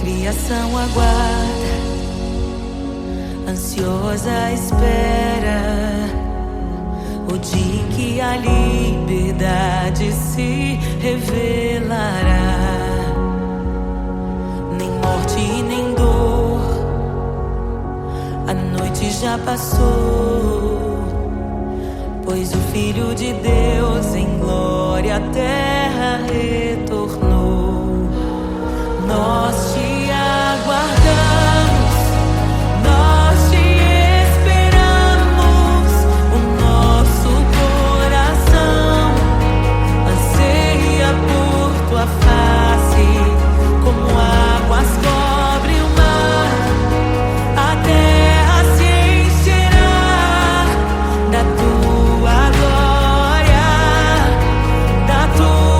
criação aguarda, ansiosa à espera, o dia em que a liberdade se revelará. Nem morte e nem dor, a noite já passou, pois o Filho de Deus em glória à terra retornou. Nós te aguardamos, nós te esperamos. O nosso coração anseia por tua face, como águas cobrem o mar. A terra se encherá da tua glória, da tua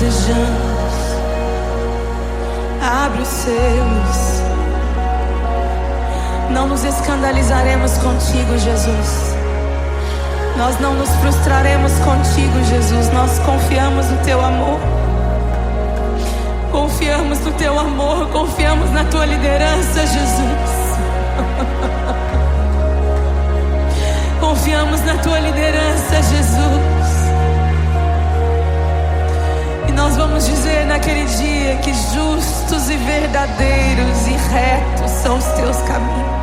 desejamos. Abre os seus. Não nos escandalizaremos contigo, Jesus. Nós não nos frustraremos contigo, Jesus. Nós confiamos no teu amor. Confiamos no teu amor. Confiamos na tua liderança, Jesus. Confiamos na tua liderança, Jesus. E nós vamos dizer naquele dia que justos e verdadeiros e retos são os teus caminhos.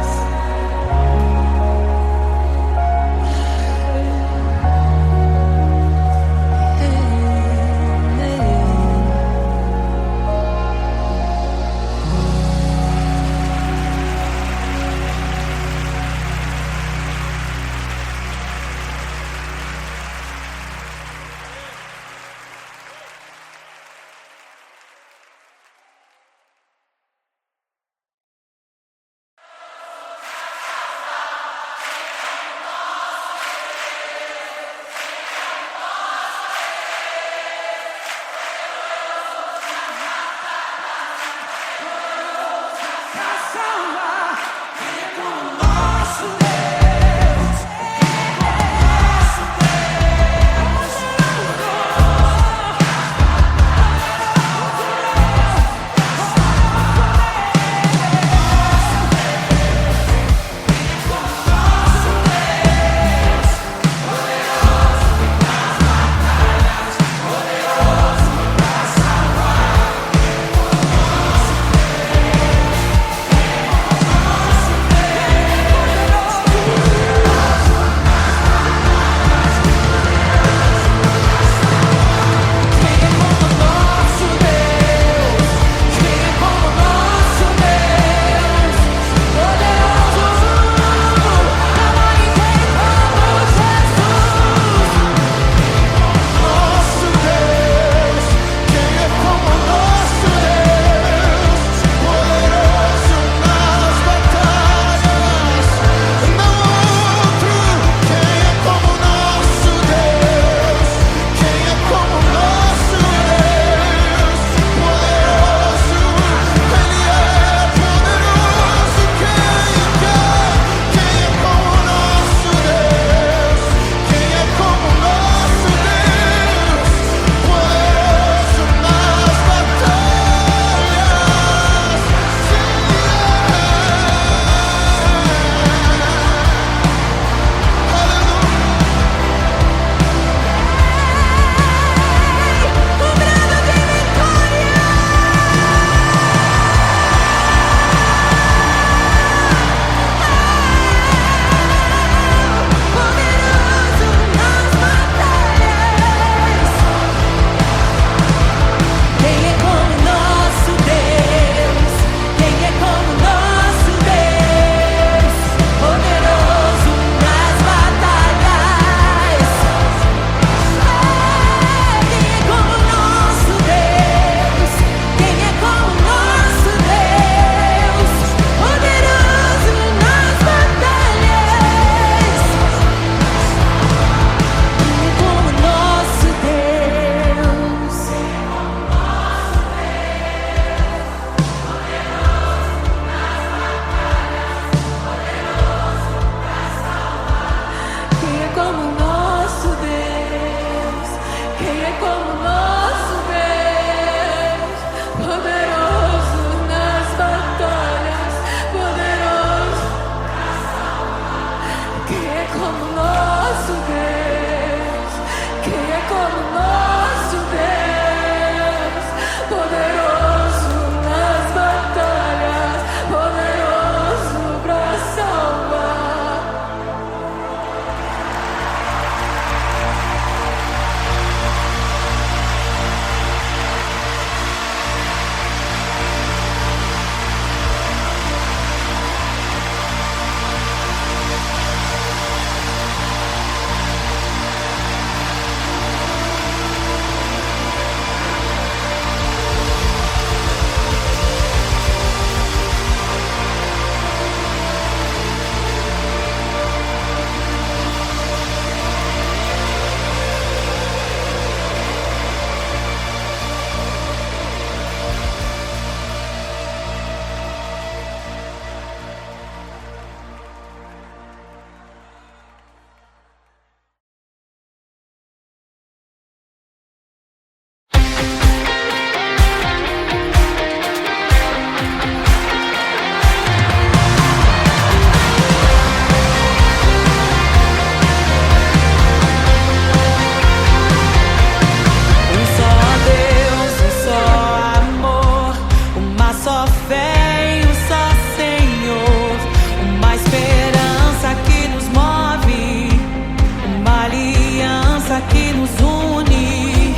força que nos une,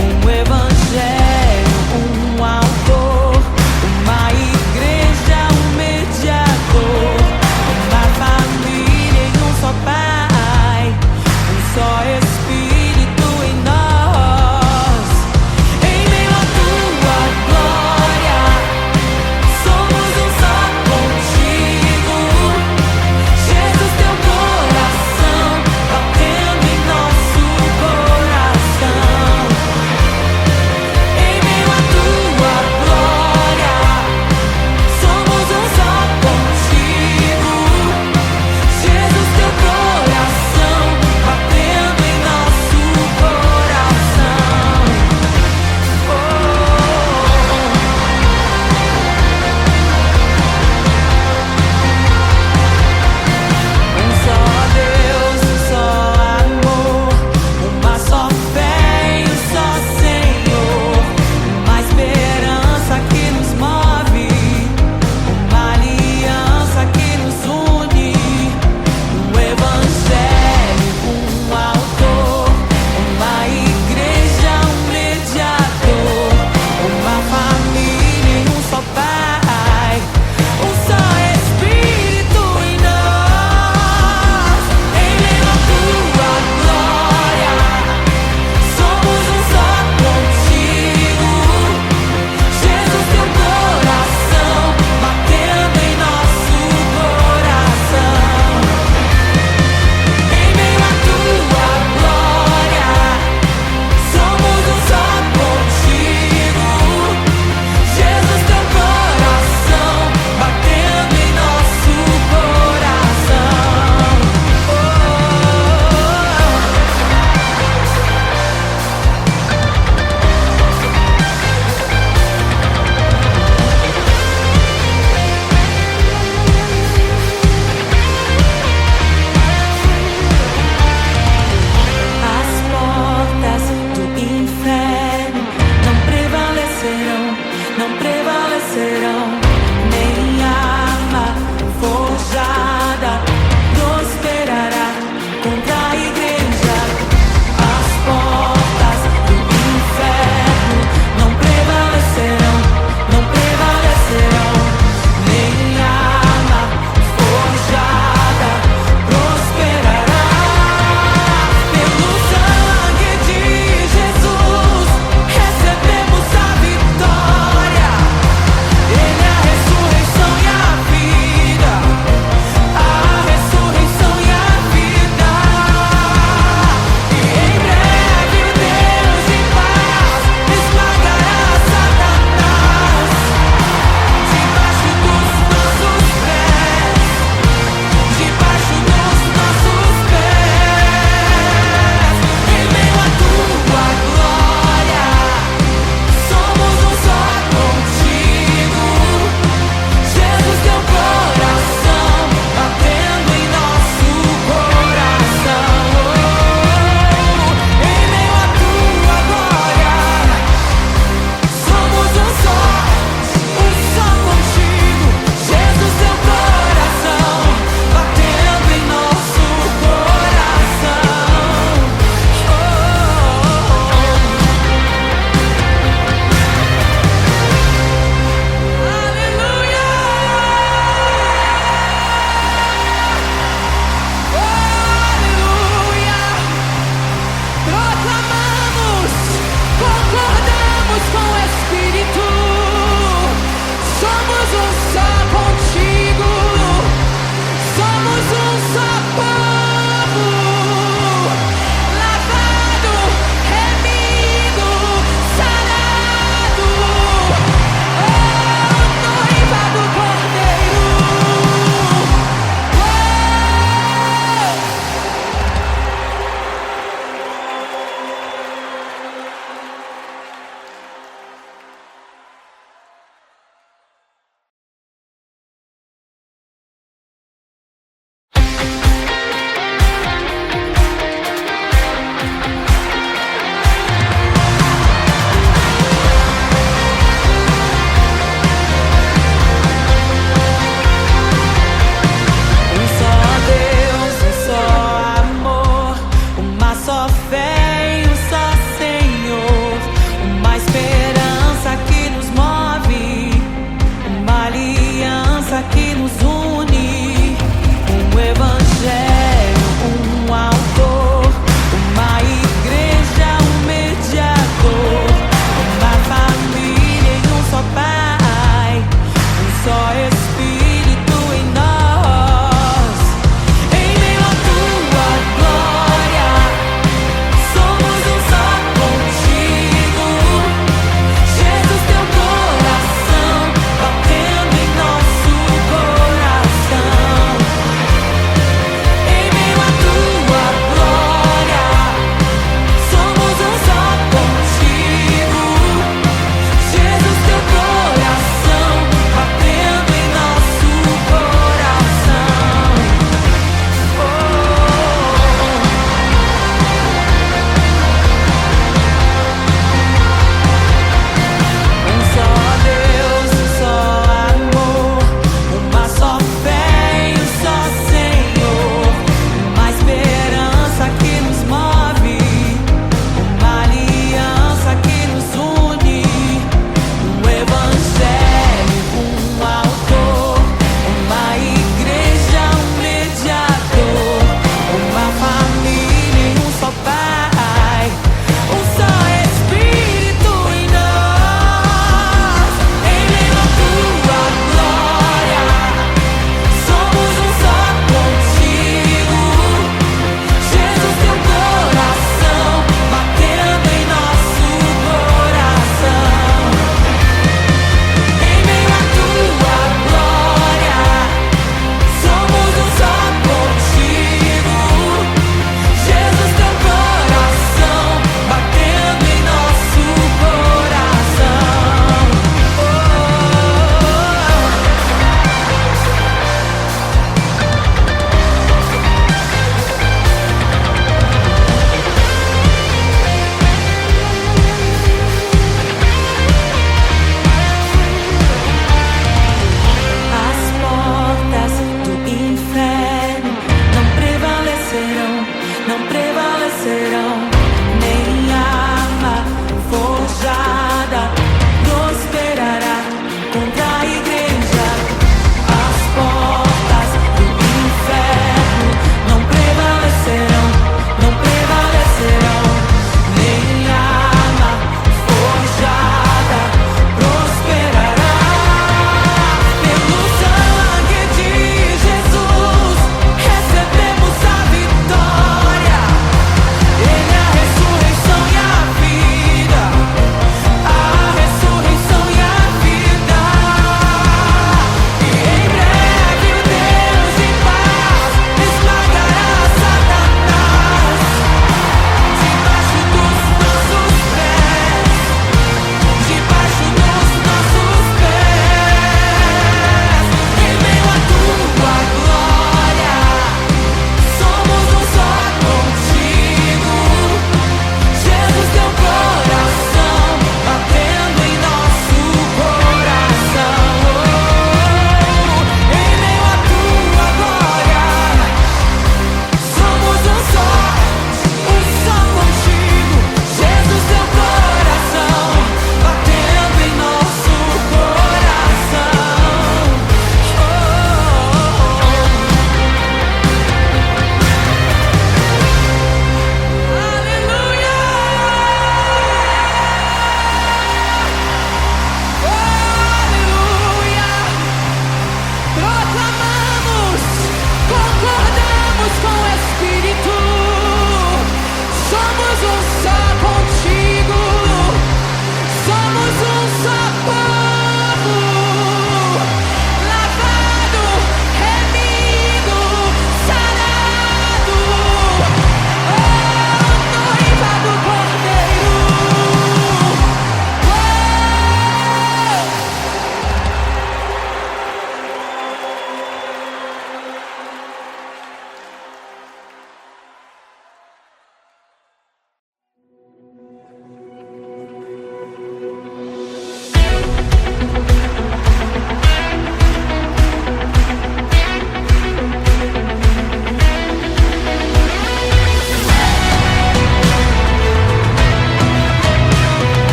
um evangelho, um autor, uma igreja, um mediador, uma família em um só Pai, um só Espírito em nós. Em meio à tua glória, somos um só contigo. Jesus, teu coração batendo em nosso coração.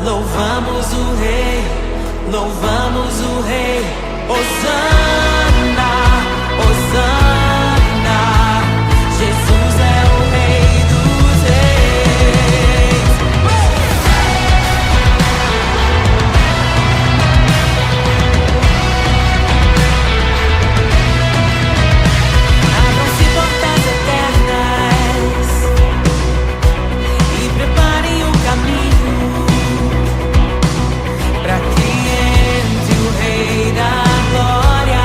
Louvamos o Rei, louvamos o Rei. Hosana, Hosana. Jesus é o Rei dos Reis. Abram-se portas eternas e preparem o caminho para que entre o Rei da Glória.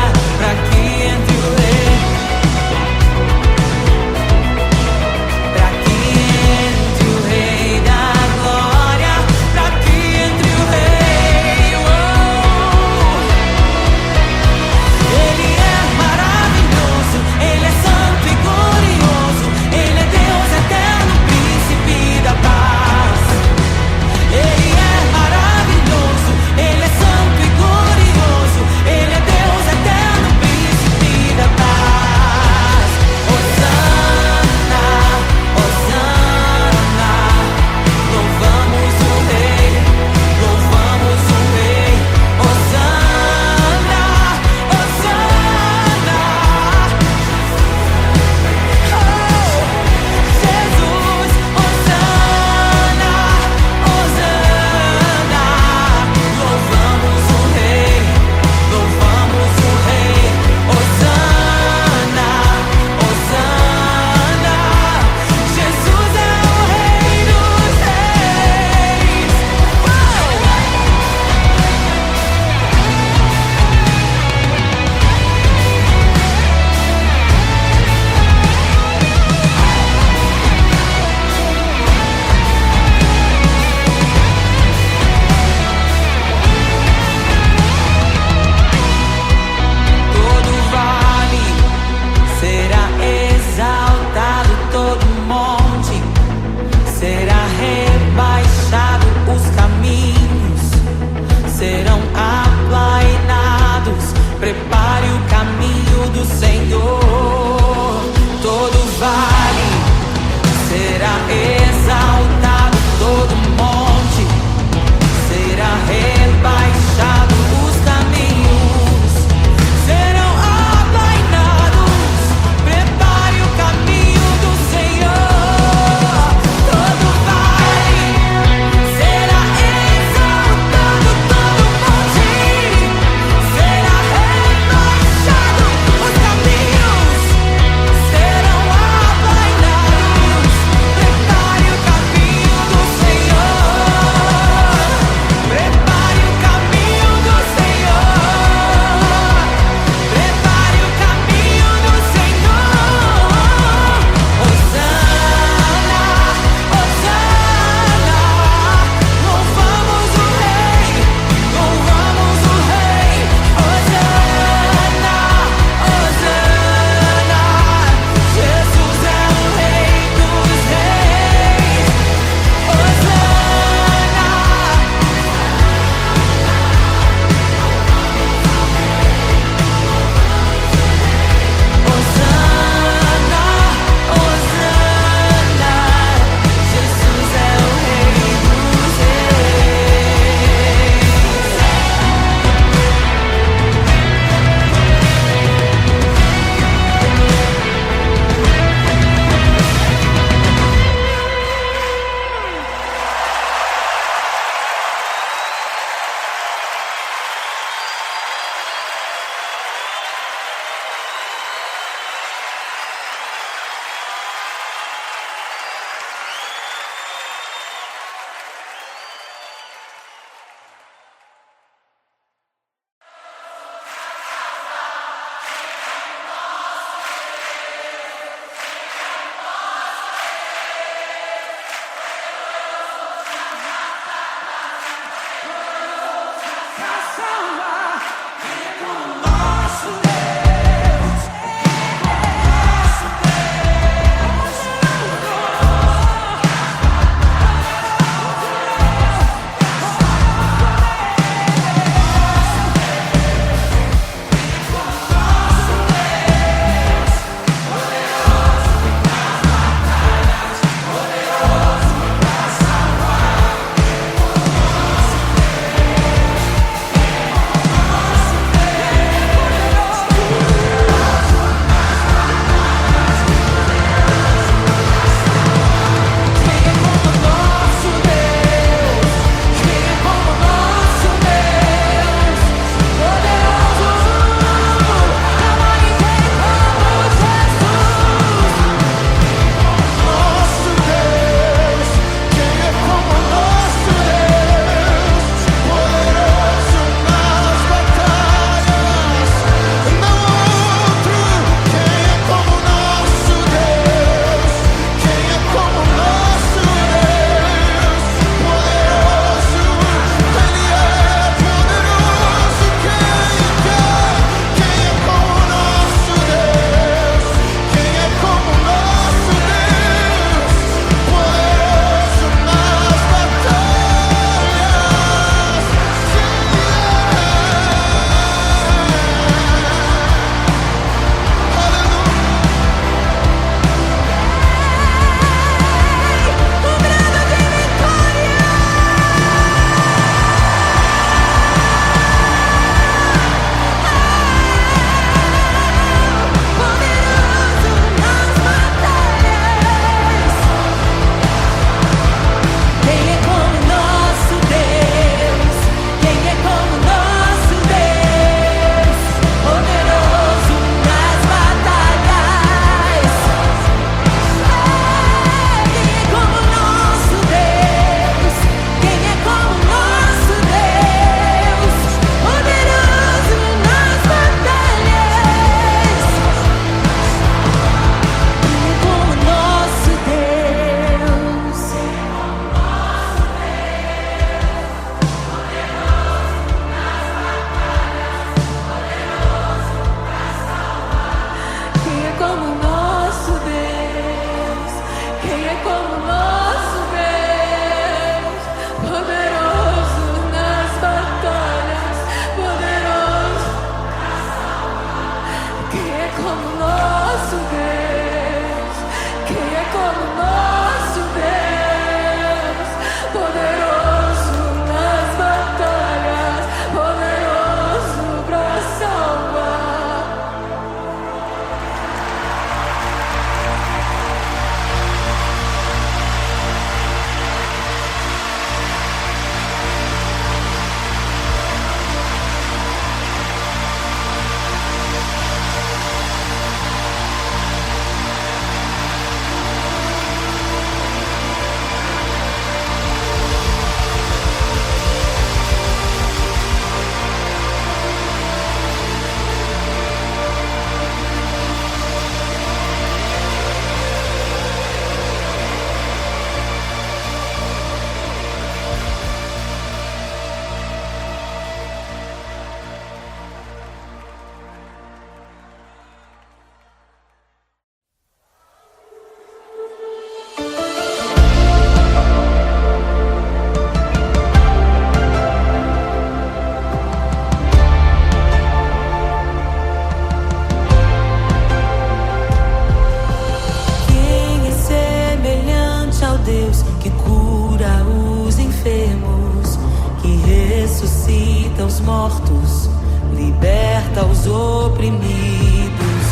mortos, liberta os oprimidos.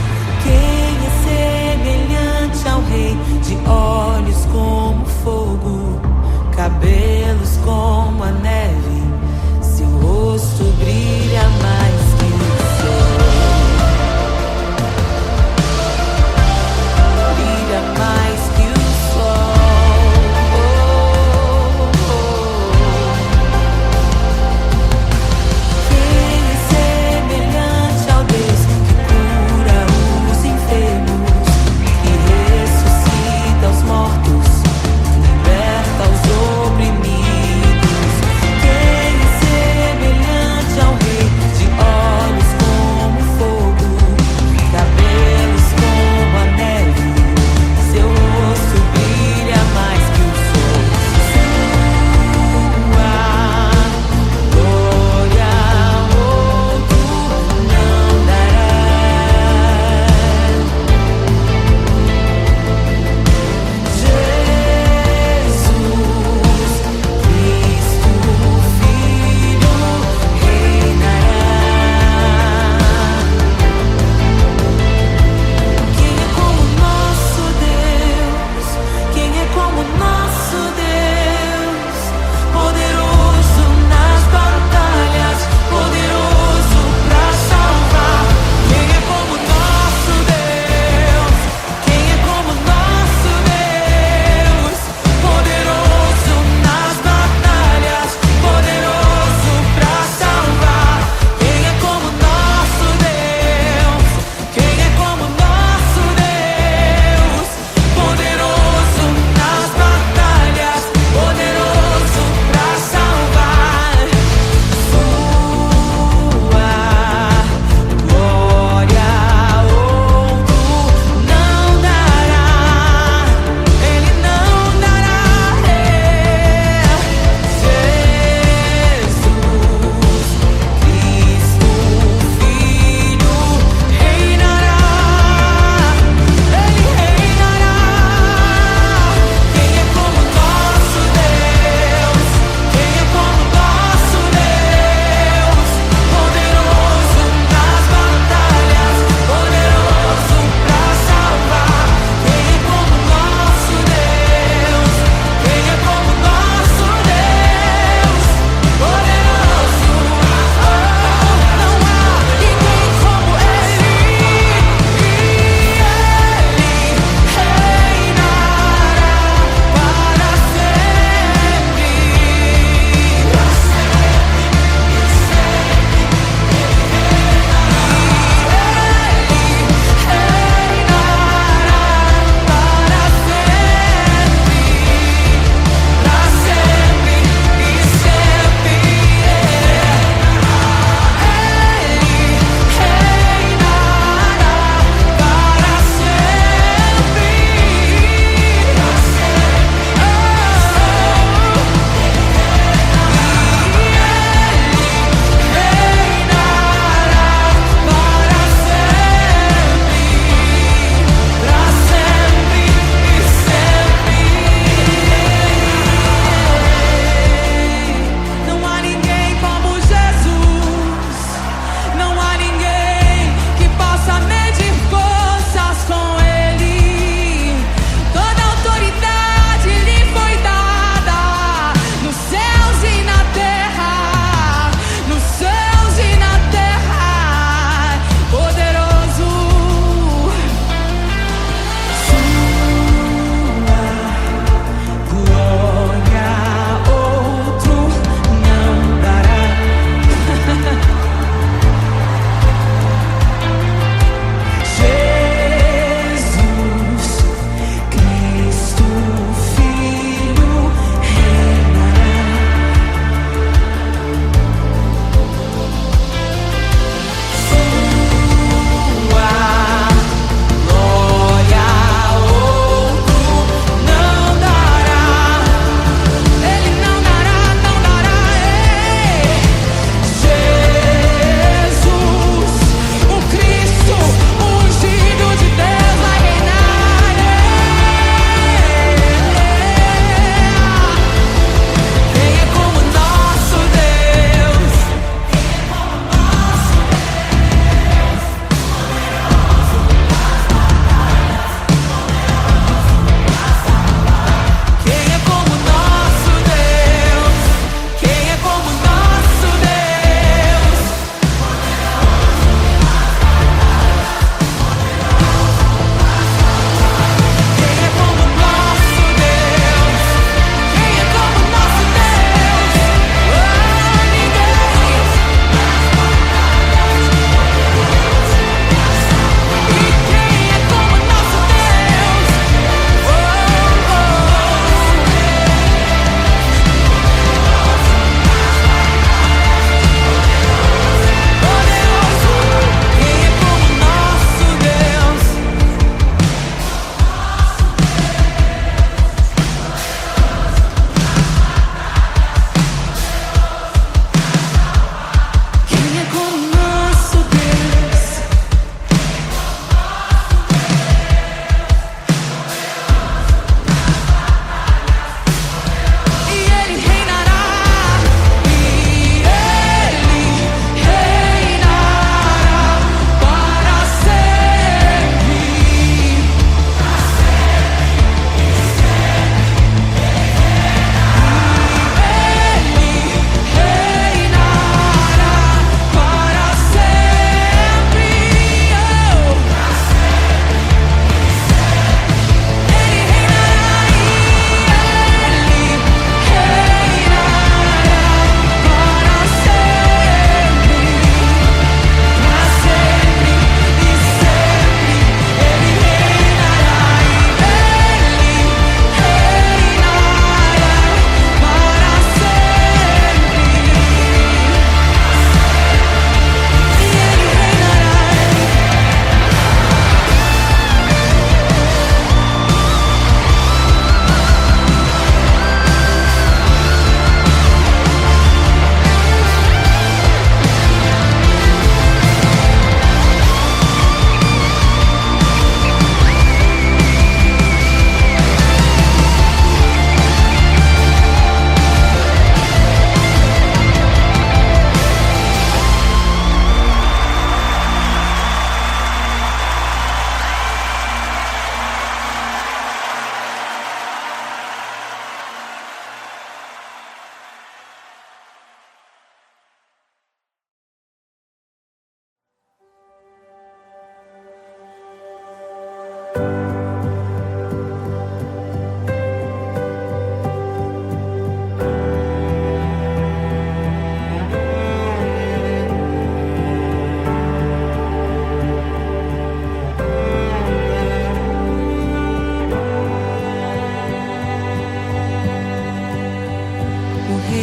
Quem é semelhante ao Rei, de olhos como fogo, cabelos como a neve, seu rosto brilha mais que o sol. Brilha mais que o sol. Quem é semelhante ao Deus que cura os enfermos, que ressuscita os mortos, liberta os oprimidos?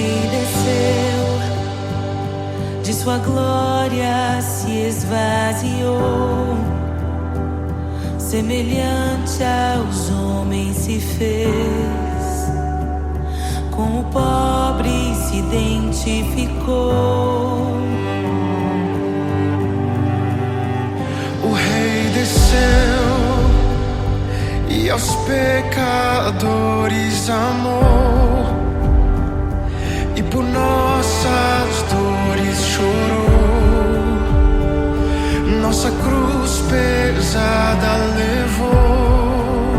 Rei desceu, de sua glória se esvaziou, semelhante aos homens se fez, com o pobre se identificou. O Rei desceu e aos pecadores amou, e por nossas dores chorou, nossa cruz pesada levou.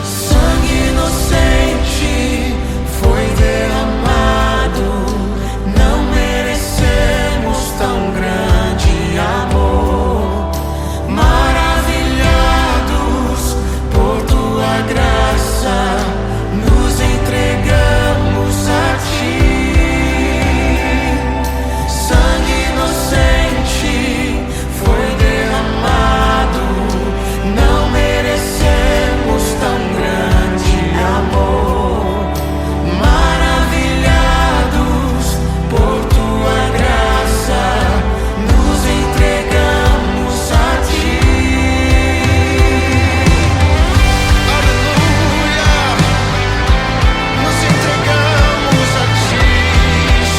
Sangue inocente foi derramado, não merecemos tão grande amor. Maravilhados por tua graça, nos entregamos a ti. Sangue inocente foi derramado, não merecemos tão grande amor. Maravilhados por tua graça, nos entregamos a ti. Aleluia! Nos entregamos a ti,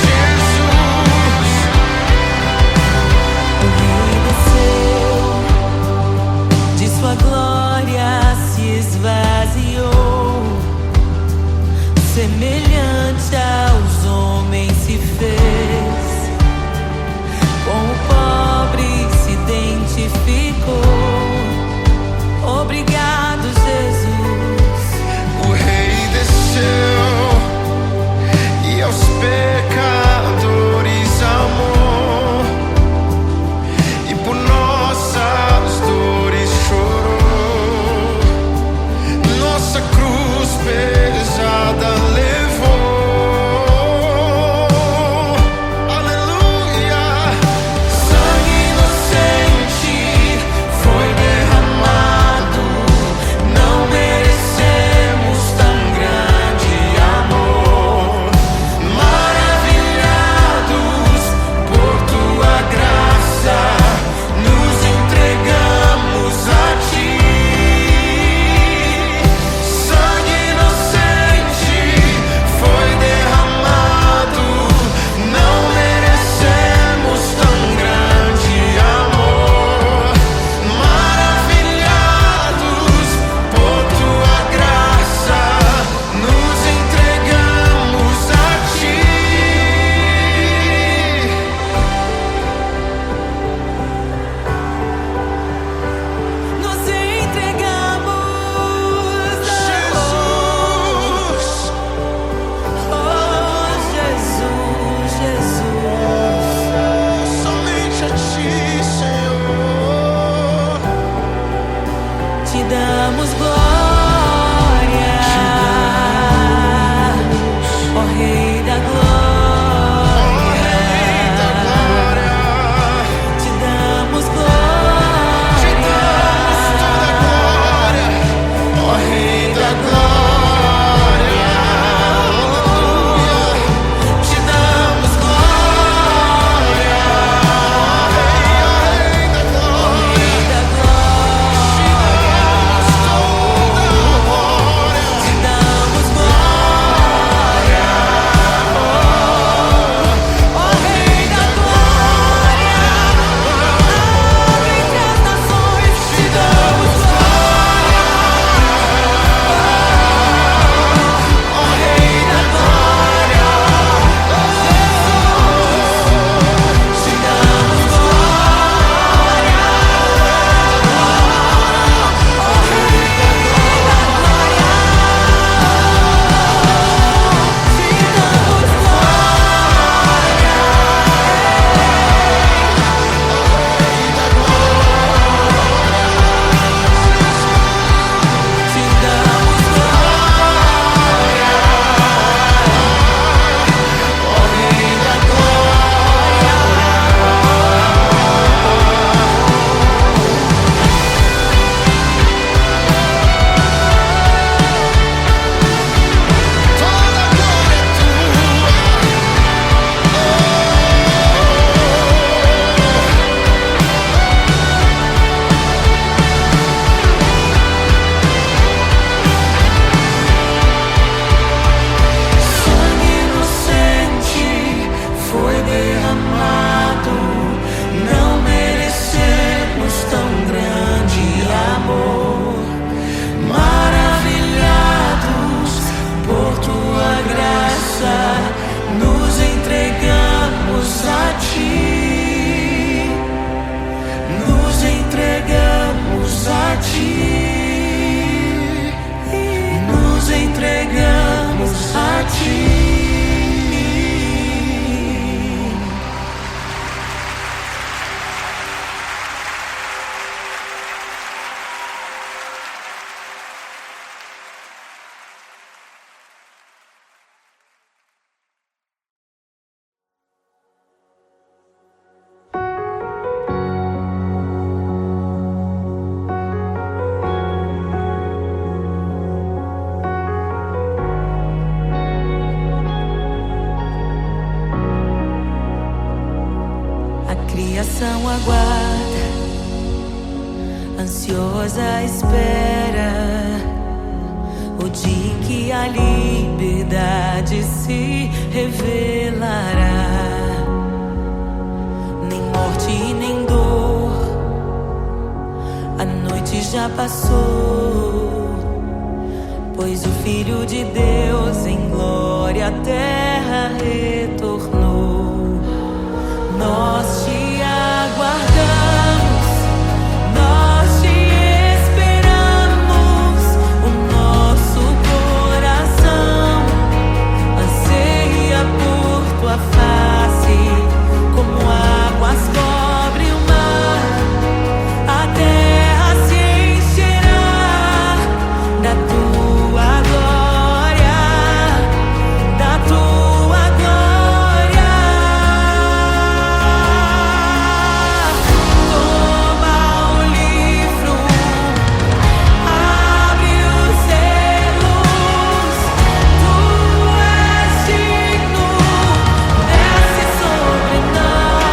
Jesus. O Rei desceu, de sua glória se esvaziou, semelhante aos homens se fez, com o pobre se identificou. Obrigado, Jesus. O Rei desceu e aos pecadores amou, e por nossas dores chorou, nossa cruz pesada levou. criação aguarda, ansiosa espera o dia em que a liberdade se revelará. Nem morte nem dor, a noite já passou, pois o Filho de Deus em glória à terra retornou. Nós te aguardamos, nós te esperamos. O nosso coração anseia por tua face, como águas cobrem o mar. A terra se encherá da tua glória, da tua glória. Toma o livro, abre os selos. Tu és digno, desce sobre nós.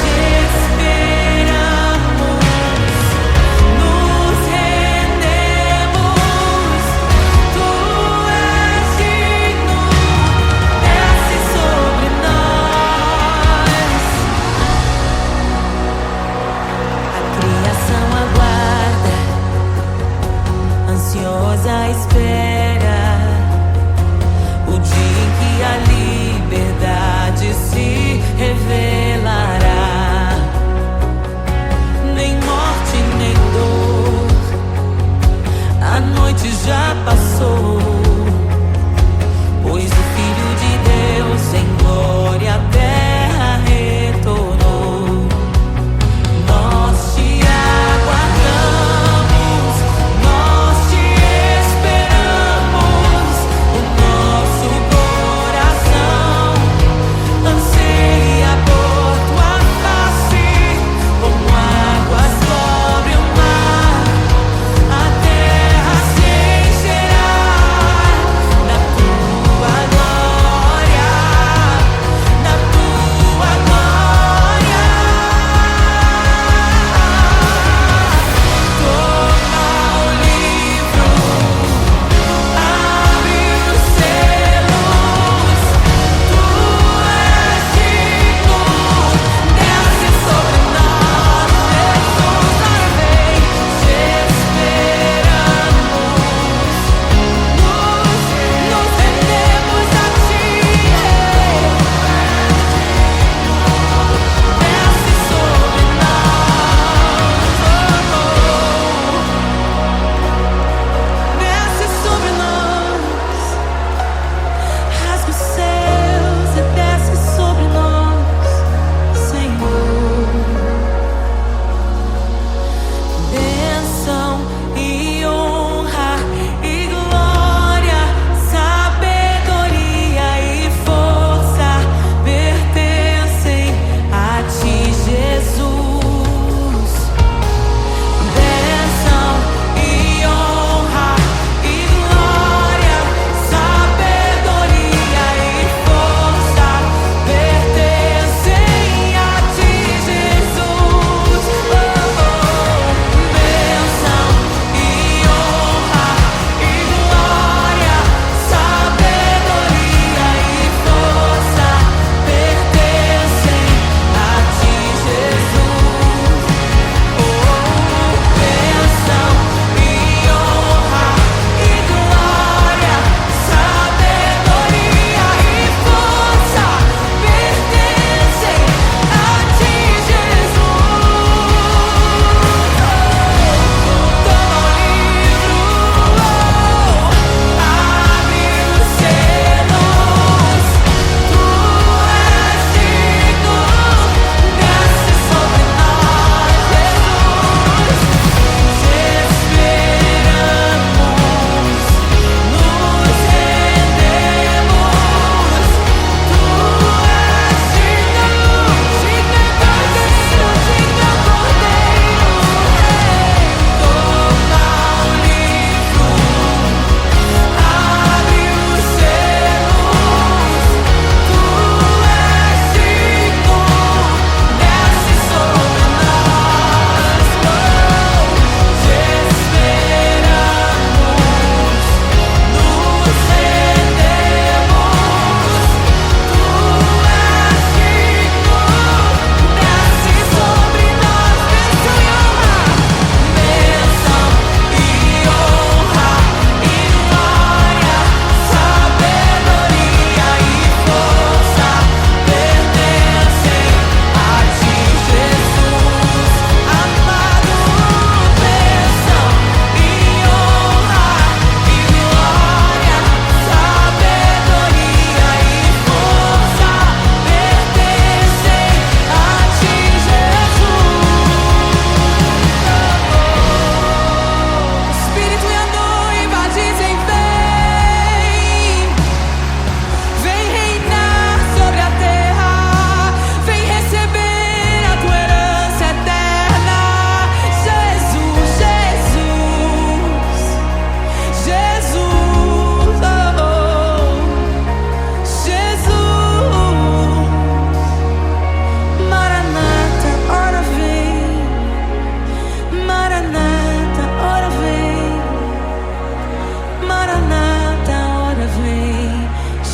Te esperamos, nos rendemos. Tu és digno, desce sobre nós. A criação aguarda, ansiosa espera o dia em que a liberdade se revelará. Nem morte nem dor, a noite já passou, pois o Filho de Deus em glória à terra retornou. Nós te aguardamos, nós te esperamos.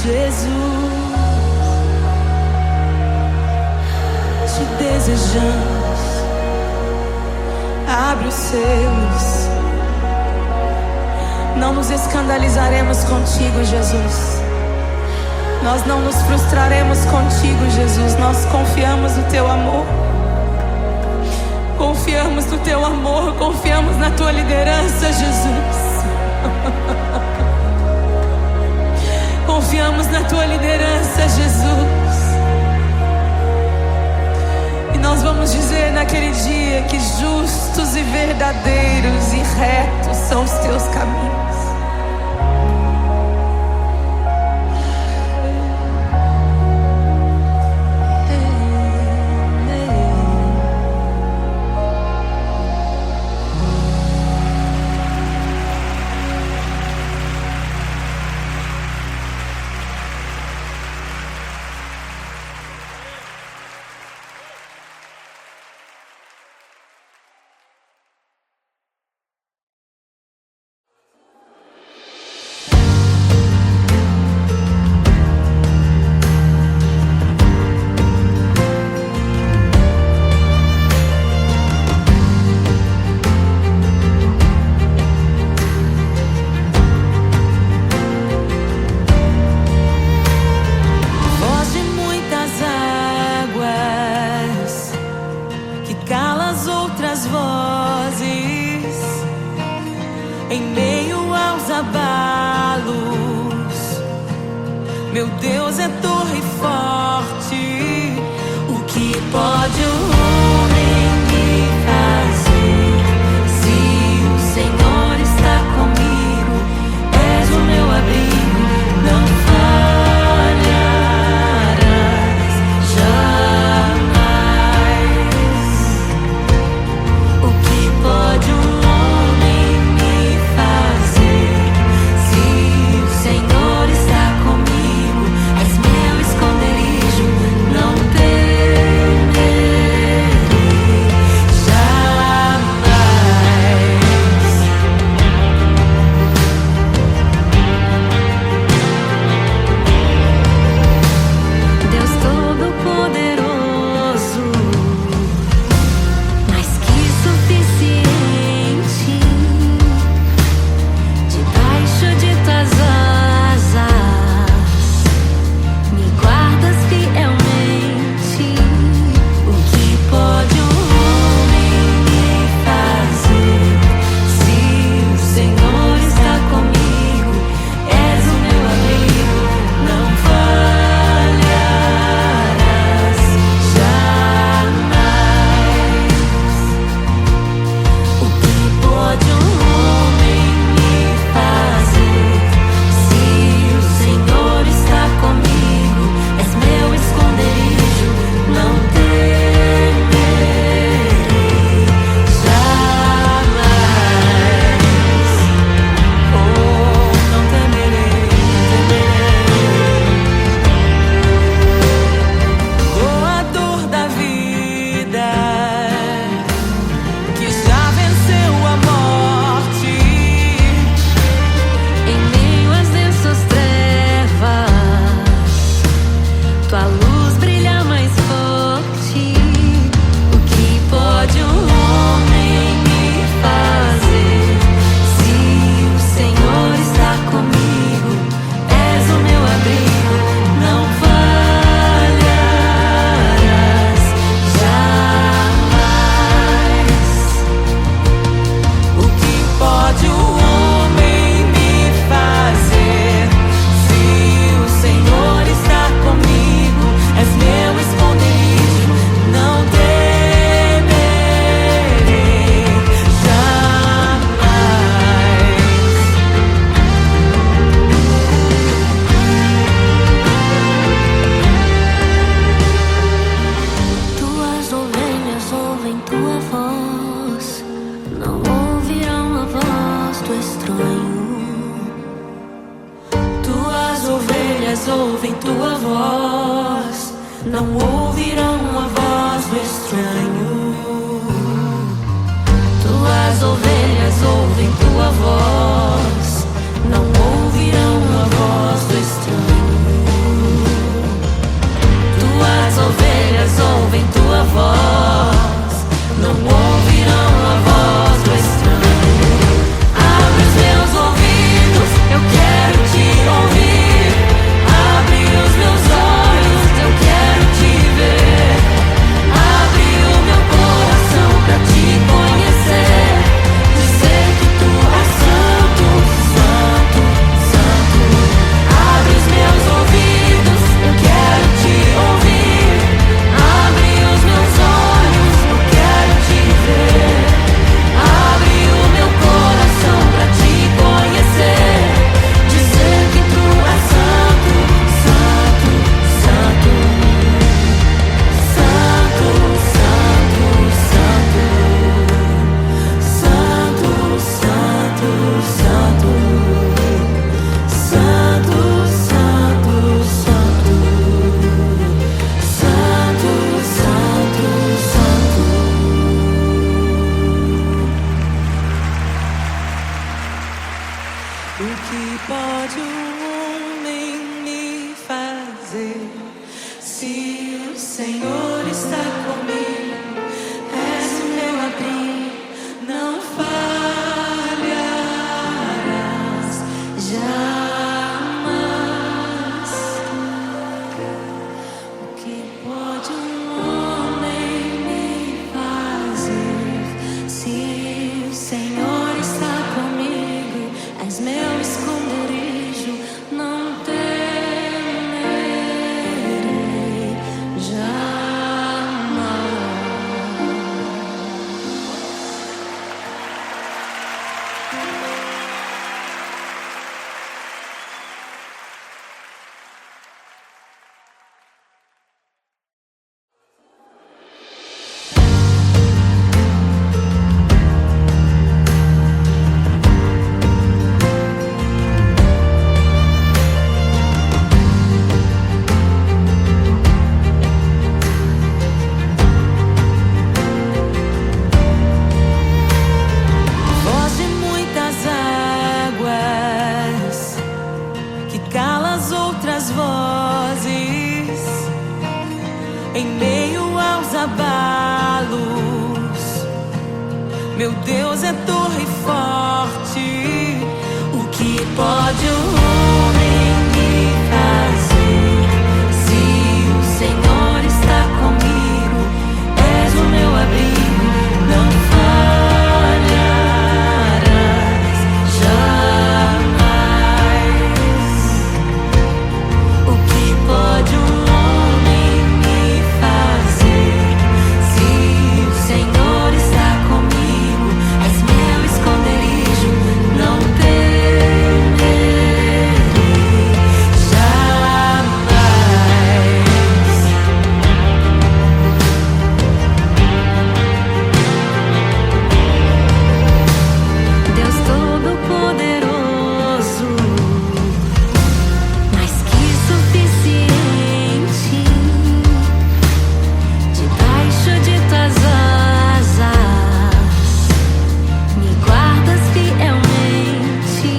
Jesus, te desejamos. Abre os selos. Não nos escandalizaremos contigo, Jesus. Nós não nos frustraremos contigo, Jesus. Nós confiamos no teu amor. Confiamos no teu amor. Confiamos na tua liderança, Jesus. Confiamos na tua liderança, Jesus. E nós vamos dizer naquele dia que justos e verdadeiros e retos são os teus caminhos. Em meio aos abalos, meu Deus é torre forte. O que pode o homem me fazer? Se o Senhor está comigo, és o meu abrigo, não falharás jamais. O que pode o ouvem tua voz, não ouvirão a voz do estranho. Tuas ovelhas ouvem tua voz, não ouvirão a voz do estranho. pode um homem me fazer? Se o Senhor está comigo, és o meu abrigo, não falharás jamais. O que pode um homem me fazer? Se o Senhor está comigo, és meu esconderijo, não temerei jamais. Voz de muitas águas que cala as outras vozes, em meio aos abalos, meu Deus é torre forte. O que pode um homem me fazer? Se o Senhor está comigo, és o meu abrigo, não falharás jamais. O que pode um homem me fazer? Se o Senhor está comigo, és meu esconderijo, não temerei jamais. Deus Todo-Poderoso, mais que suficiente, debaixo de tuas asas me guardas fielmente.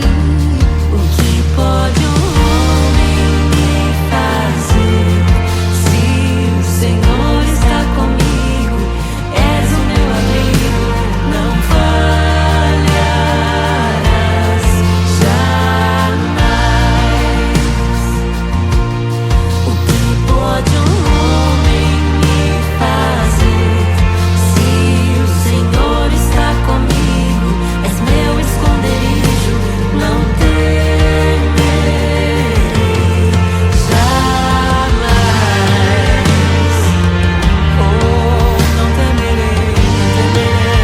O que pode um homem me fazer? Se o Senhor está comigo, és o meu abrigo, não falharás jamais. O que pode um homem me fazer? Se o Senhor está comigo, és meu esconderijo, não temerei jamais. Oh, não temerei, não temerei.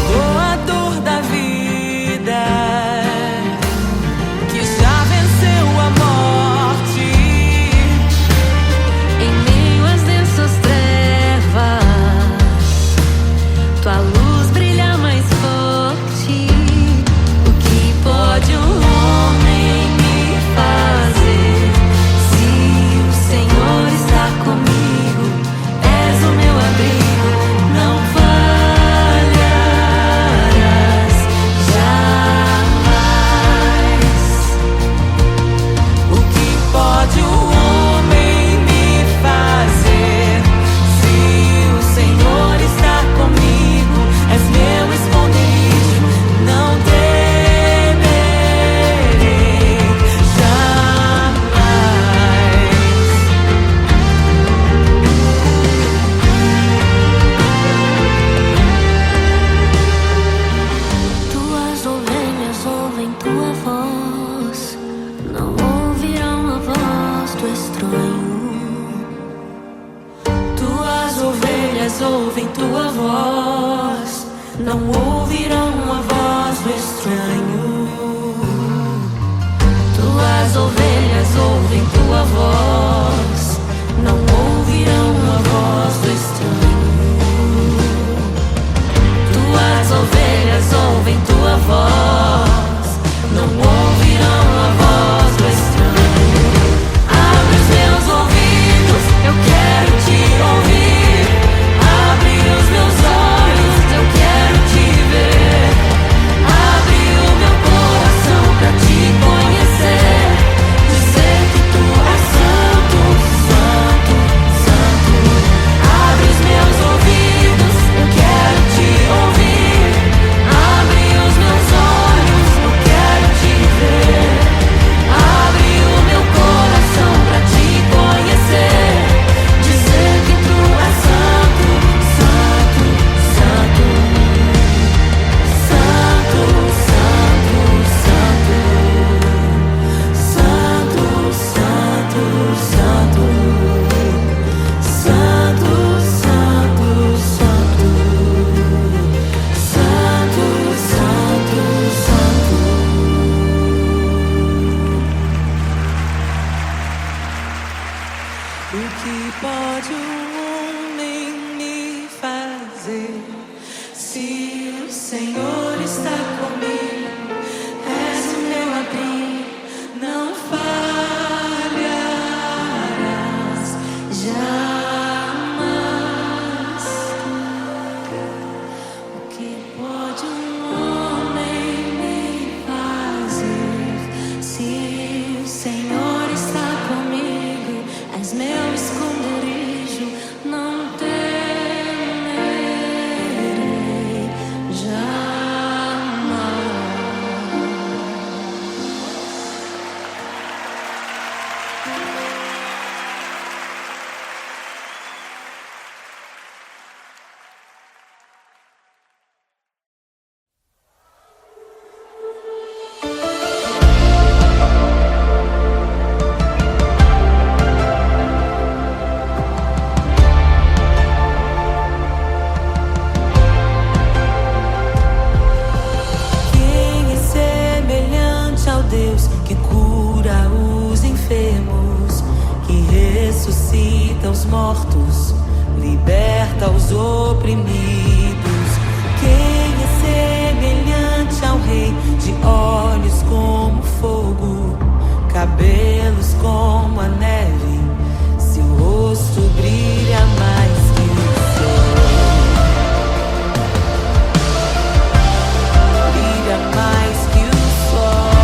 Doador da vida, que já venceu a morte, em meio às densas trevas, tua luz brilha mais forte. O que pode um homem me fazer? Se o Senhor está comigo, és o meu abrigo, não falharás jamais. O que pode um homem me fazer? Se o Senhor está comigo, és meu esconderijo, não temerei jamais. Tuas ovelhas ouvem tua voz, não ouvirão a voz do estranho. Tuas ovelhas ouvem tua voz, não ouvirão a voz do estranho. Tuas ovelhas ouvem tua voz, não ouvirão a voz do estranho. Tuas ovelhas ouvem tua voz, não ouvirão a voz do estranho. Abre os meus ouvidos, eu quero te ouvir. Abre os meus olhos, eu quero te ver. pode um homem me fazer? Se o Senhor está comigo, és o meu abrigo, não falharás jamais. O que pode um homem me fazer? Se o Senhor está comigo, és meu esconderijo, não temerei jamais. Quem é semelhante ao Deus que cura os enfermos, que ressuscita os mortos, liberta os oprimidos? Quem é semelhante ao Rei, de olhos como fogo, cabelos como a neve, seu rosto brilha mais que o sol, brilha mais que o sol.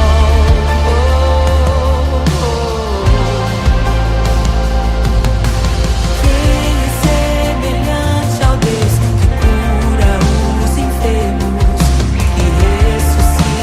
Quem é semelhante ao Deus que cura os enfermos, que ressuscita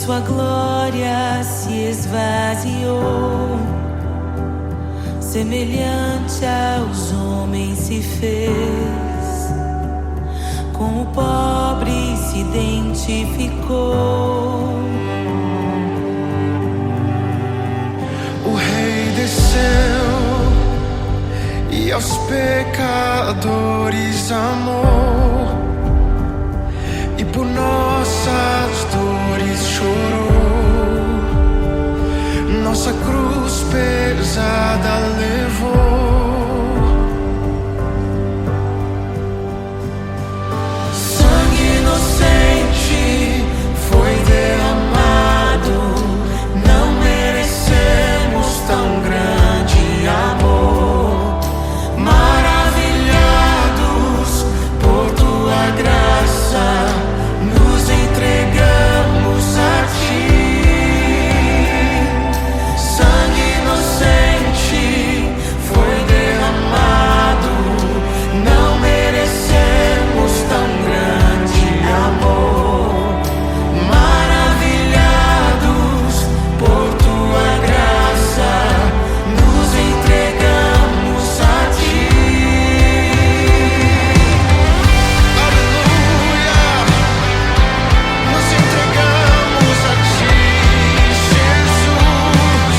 sua glória se esvaziou, semelhante aos homens se fez, com o pobre se identificou. O Rei desceu e aos pecadores amou, e por nossas dores chorou, nossa cruz pesada levou. Sangue inocente foi derramado, não merecemos tão grande amor. Maravilhados por tua graça, nos entregamos a ti. Sangue inocente foi derramado, não merecemos tão grande amor. Maravilhados por tua graça, nos entregamos a ti. Aleluia, nos entregamos a ti, Jesus.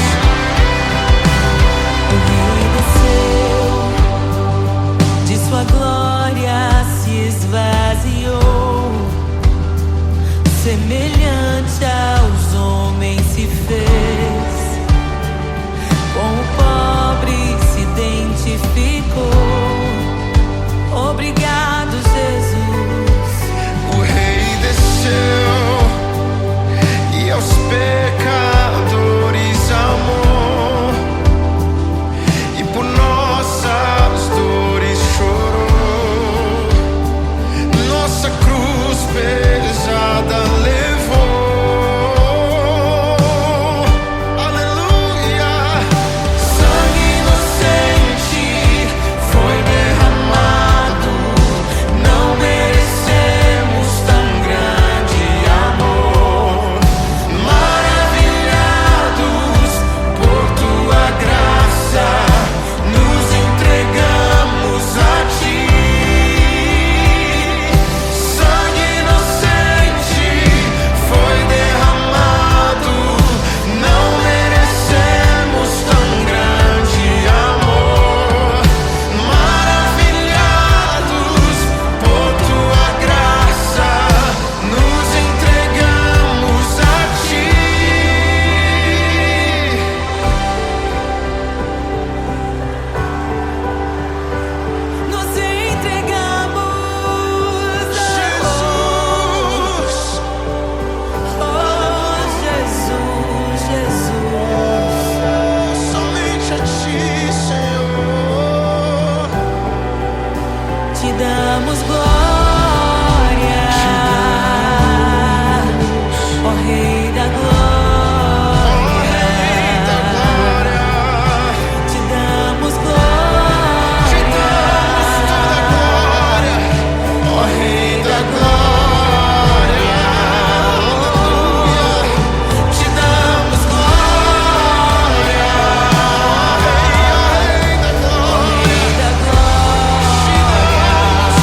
O Rei desceu, de sua glória se esvaziou, semelhante aos homens se fez, com o pobre se identificou. Obrigado, Jesus. O Rei desceu e aos pecadores amou, e por nossas dores chorou, nossa cruz pesada levou. Aleluia. Sangue inocente foi derramado, não merecemos tão grande amor. Maravilhados por tua graça, nos entregamos a ti. Sangue inocente foi derramado, não merecemos tão grande amor. Maravilhados por tua graça, nos entregamos a ti. Nos entregamos, Jesus, oh Jesus, Jesus. somente a ti, Senhor. Te damos glória, ó Rei da glória. Te damos glória, Te damos toda a glória, ó Rei da glória. Aleluia. Te damos glória, ó Rei da glória. Rei da glória. Te damos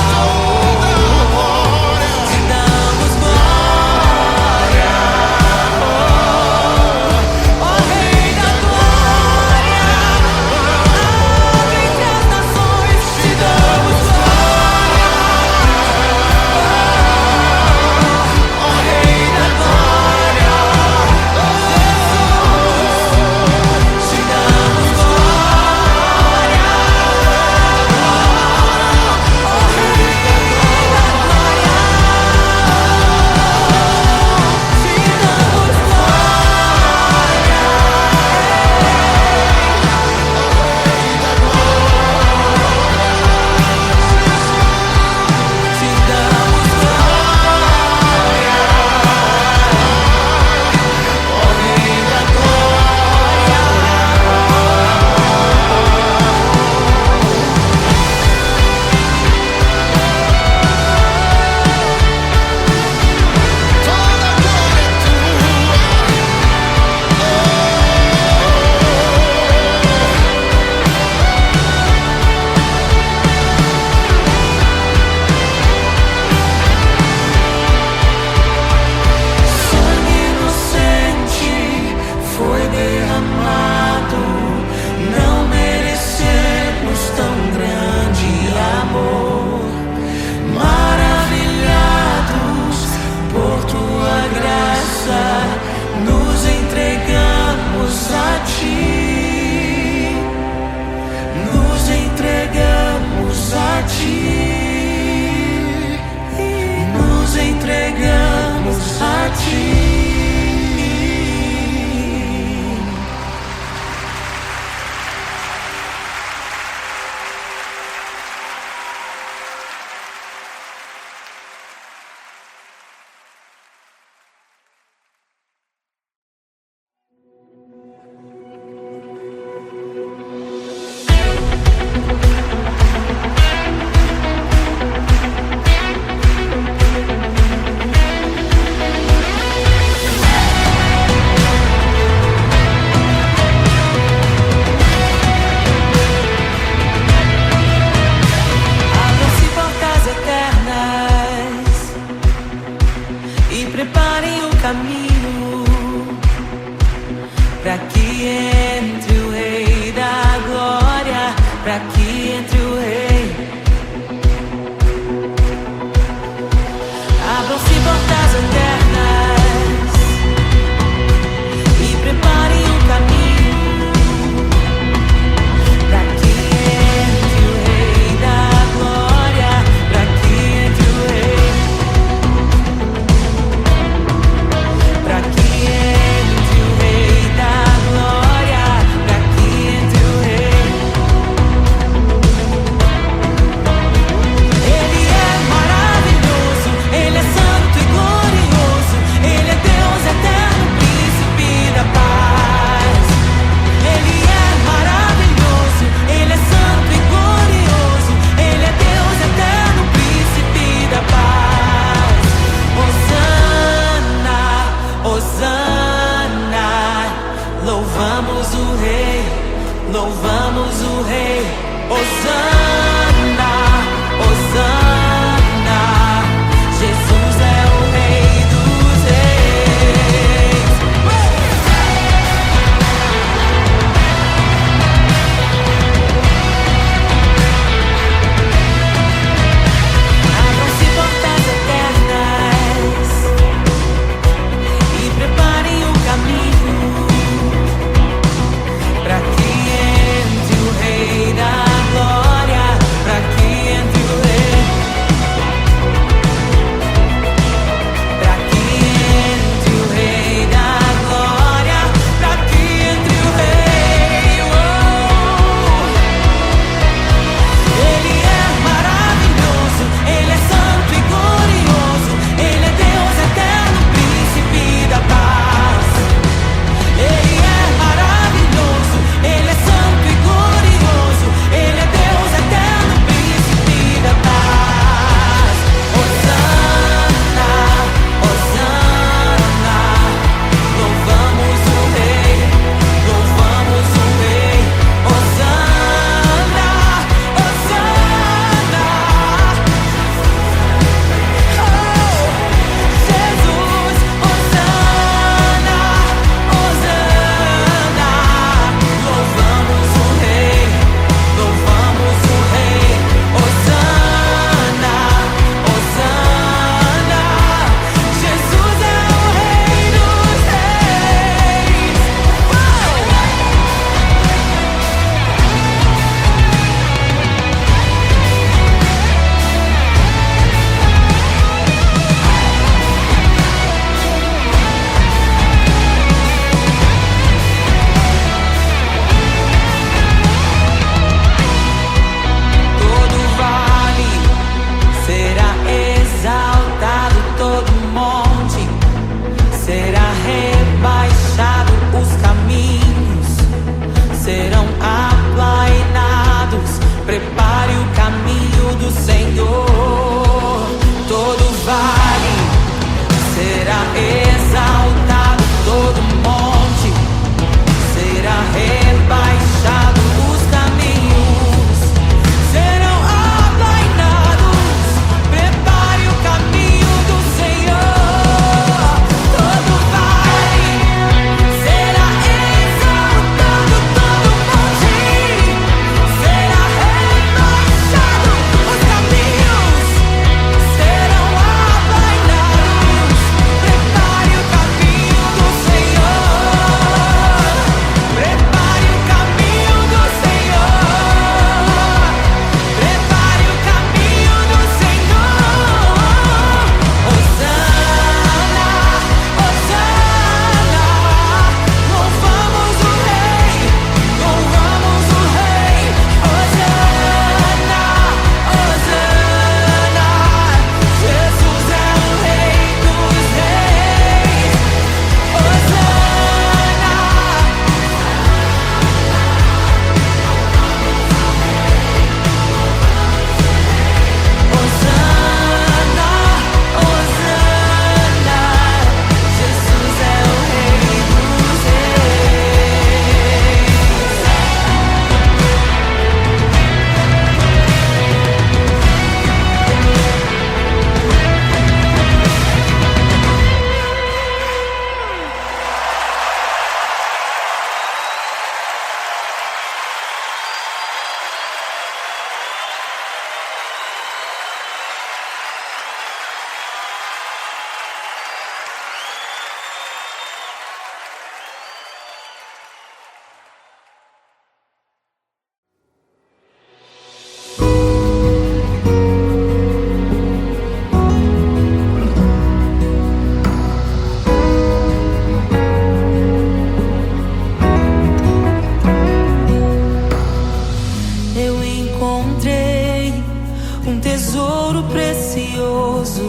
um tesouro precioso,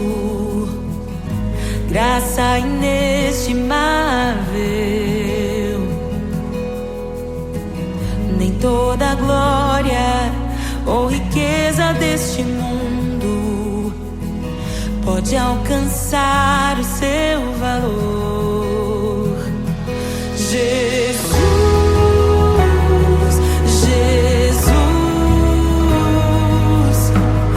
graça inestimável. Nem toda a glória ou riqueza deste mundo pode alcançar o seu valor. Jesus, Jesus,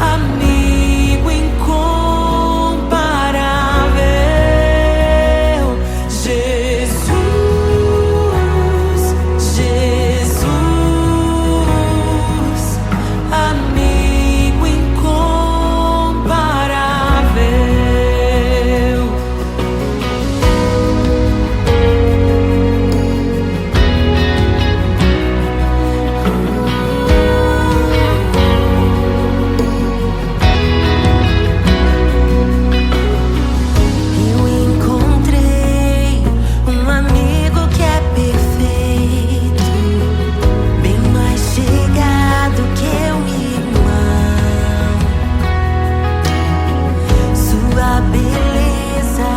amigo incomparável. Jesus, Jesus, amigo incomparável. Eu encontrei um amigo que é perfeito, bem mais chegado que um irmão. Sua beleza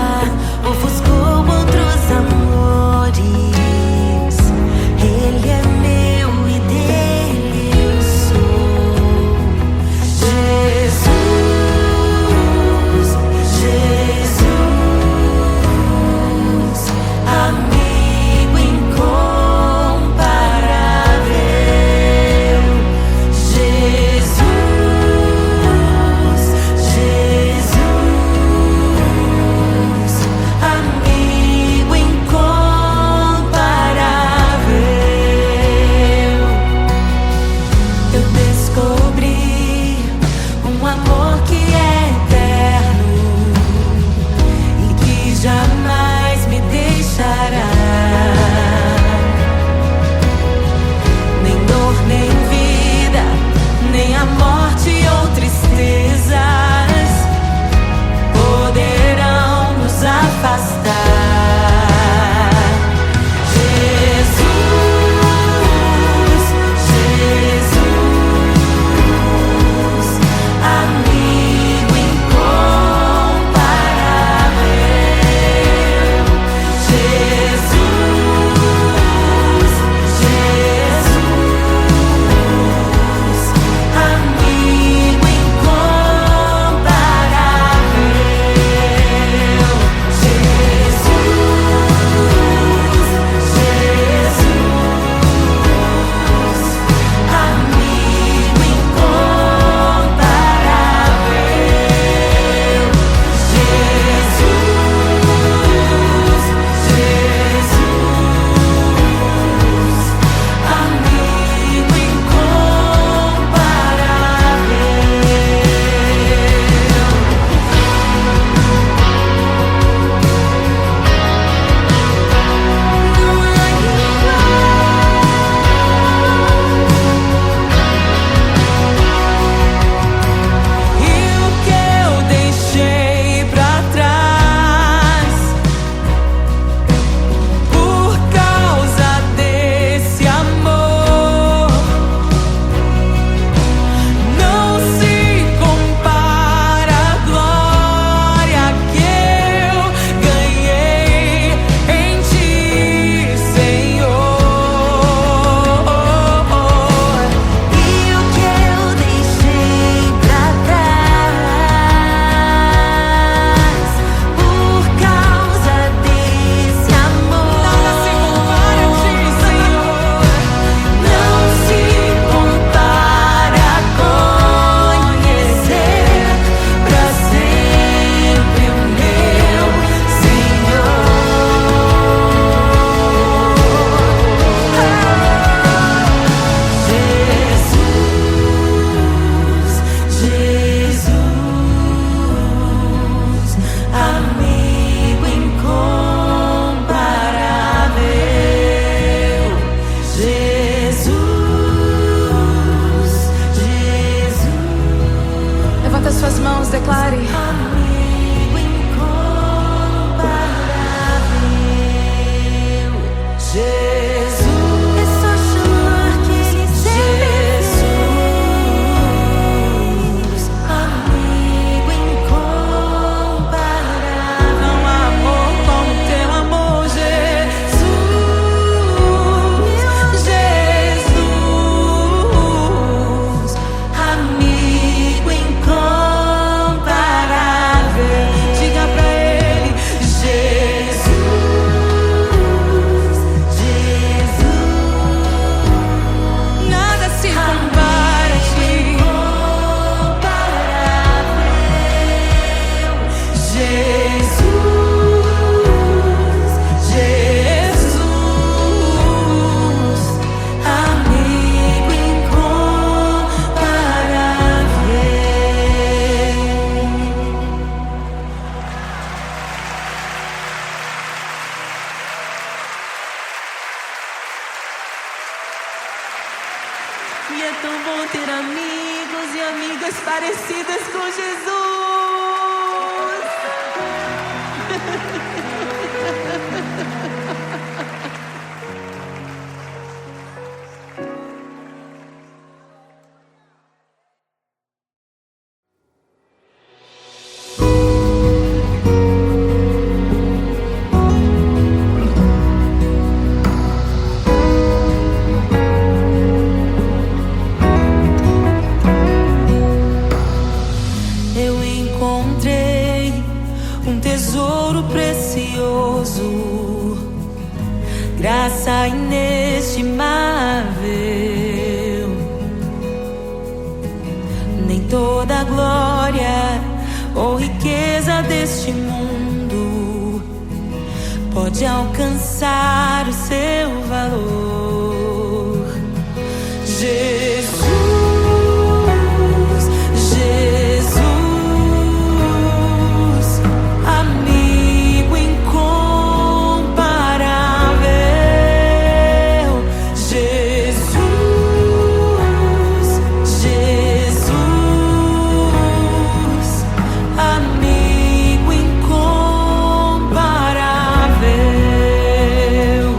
ofuscou outros amores. Ele é meu e dele eu sou. Jesus, Jesus, amigo incomparável. Jesus, Jesus, amigo incomparável. Eu descobri um amor que é eterno e que jamais me deixará. Nem dor, nem vida, nem a morte ou tristezas poderão nos afastar. Jesus, Jesus, amigo incomparável. Jesus, Jesus, amigo incomparável. Jesus, vidas parecidas com Jesus. Tesouro precioso, graça inestimável. Nem toda a glória ou riqueza deste mundo pode alcançar o seu valor. Jesus, amigo incomparável. Jesus, amigo incomparável.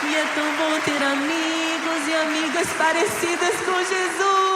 E é tão bom ter amigos e amigas parecidas com Jesus.